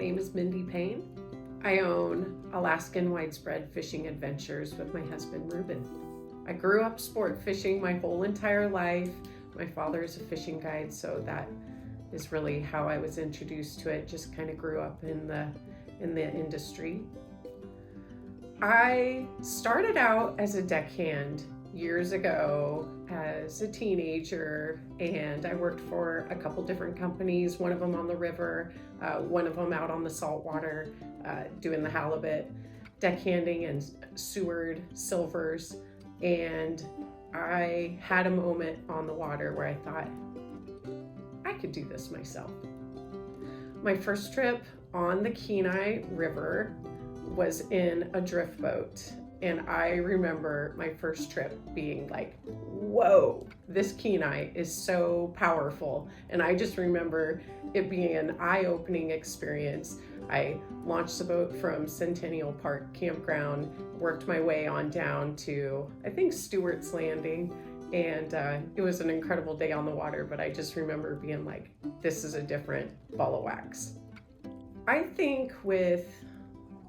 name is Mindy Payne. I own Alaskan Widespread Fishing Adventures with my husband, Ruben. I grew up sport fishing my whole entire life. My father is a fishing guide, so that is really how I was introduced to it. Just kind of grew up in the industry. I started out as a deckhand years ago as a teenager, and I worked for a couple different companies, one of them on the river, one of them out on the saltwater, doing the halibut, deckhanding and Seward silvers. And I had a moment on the water where I thought, I could do this myself. My first trip on the Kenai River was in a drift boat. And I remember my first trip being like, whoa, this Kenai is so powerful. And I just remember it being an eye-opening experience. I launched the boat from Centennial Park Campground, worked my way on down to, I think, Stewart's Landing. And it was an incredible day on the water, but I just remember being like, this is a different ball of wax. I think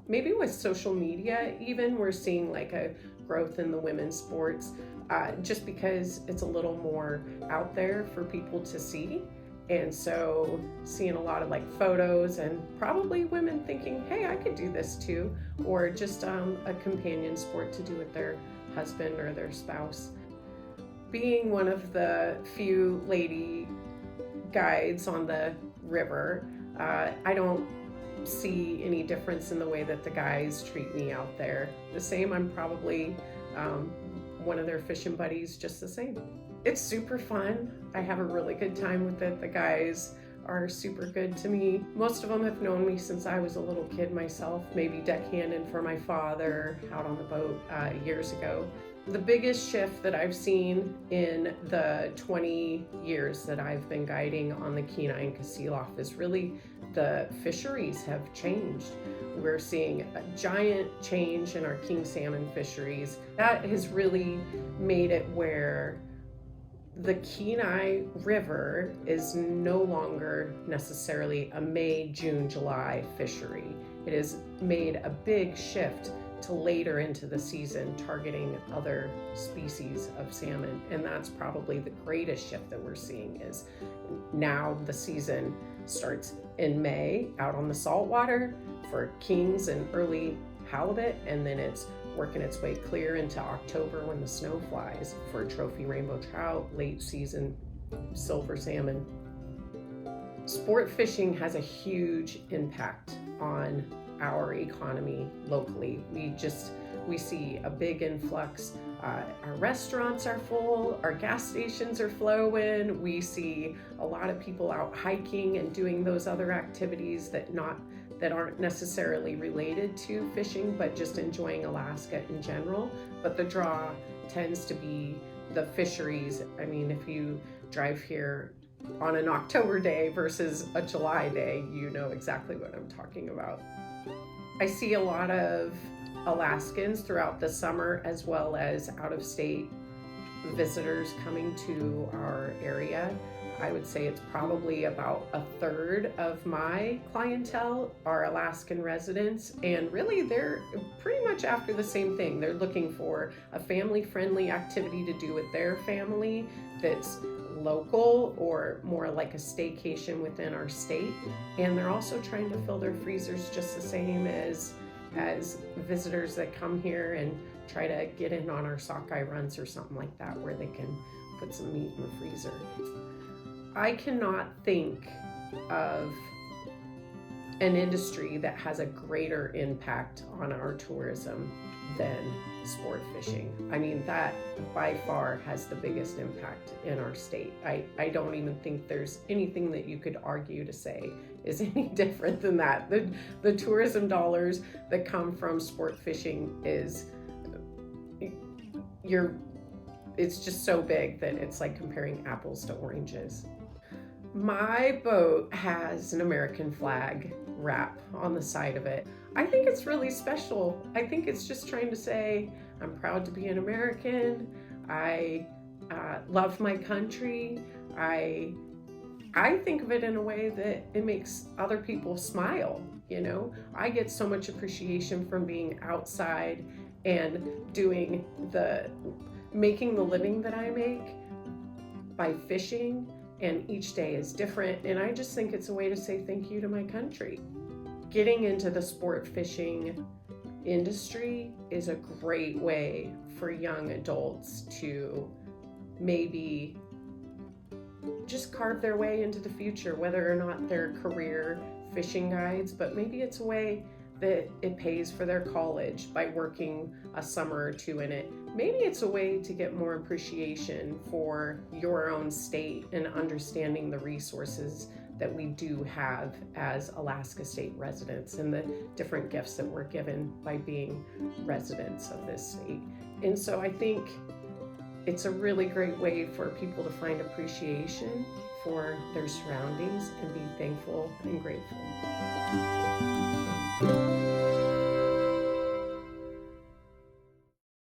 maybe with social media even, we're seeing like a growth in the women's sports, just because it's a little more out there for people to see. And so seeing a lot of like photos and probably women thinking, hey, I could do this too, or just a companion sport to do with their husband or their spouse. Being one of the few lady guides on the river, I don't see any difference in the way that the guys treat me out there. The same, I'm probably one of their fishing buddies, just the same. It's super fun. I have a really good time with it. The guys are super good to me. Most of them have known me since I was a little kid myself, maybe deckhanding for my father out on the boat years ago. The biggest shift that I've seen in the 20 years that I've been guiding on the Kenai and Kasilof is really the fisheries have changed. We're seeing a giant change in our king salmon fisheries. That has really made it where the Kenai River is no longer necessarily a May, June, July fishery. It has made a big shift to later into the season, targeting other species of salmon. And that's probably the greatest shift that we're seeing is now the season starts in May out on the saltwater for kings and early halibut, and then it's working its way clear into October when the snow flies for trophy rainbow trout, late season silver salmon. Sport fishing has a huge impact on our economy locally. We see a big influx. Our restaurants are full, our gas stations are flowing. We see a lot of people out hiking and doing those other activities that aren't necessarily related to fishing, but just enjoying Alaska in general. But the draw tends to be the fisheries. I mean, if you drive here on an October day versus a July day, you know exactly what I'm talking about. I see a lot of Alaskans throughout the summer, as well as out-of-state visitors coming to our area. I would say it's probably about a third of my clientele are Alaskan residents, and really they're pretty much after the same thing. They're looking for a family-friendly activity to do with their family that's local or more like a staycation within our state. And they're also trying to fill their freezers just the same as visitors that come here and try to get in on our sockeye runs or something like that, where they can put some meat in the freezer. I cannot think of an industry that has a greater impact on our tourism than sport fishing. I mean, that by far has the biggest impact in our state. I don't even think there's anything that you could argue to say is any different than that. The tourism dollars that come from sport fishing it's just so big that it's like comparing apples to oranges. My boat has an American flag wrap on the side of it. I think it's really special. I think it's just trying to say, I'm proud to be an American. I love my country. I I think of it in a way that it makes other people smile. I get so much appreciation from being outside and doing making the living that I make by fishing, and each day is different, and I just think it's a way to say thank you to my country. Getting into the sport fishing industry is a great way for young adults to maybe just carve their way into the future, whether or not they're career fishing guides, but maybe it's a way that it pays for their college by working a summer or two in it. Maybe it's a way to get more appreciation for your own state and understanding the resources that we do have as Alaska State residents and the different gifts that we're given by being residents of this state. And so I think it's a really great way for people to find appreciation for their surroundings and be thankful and grateful.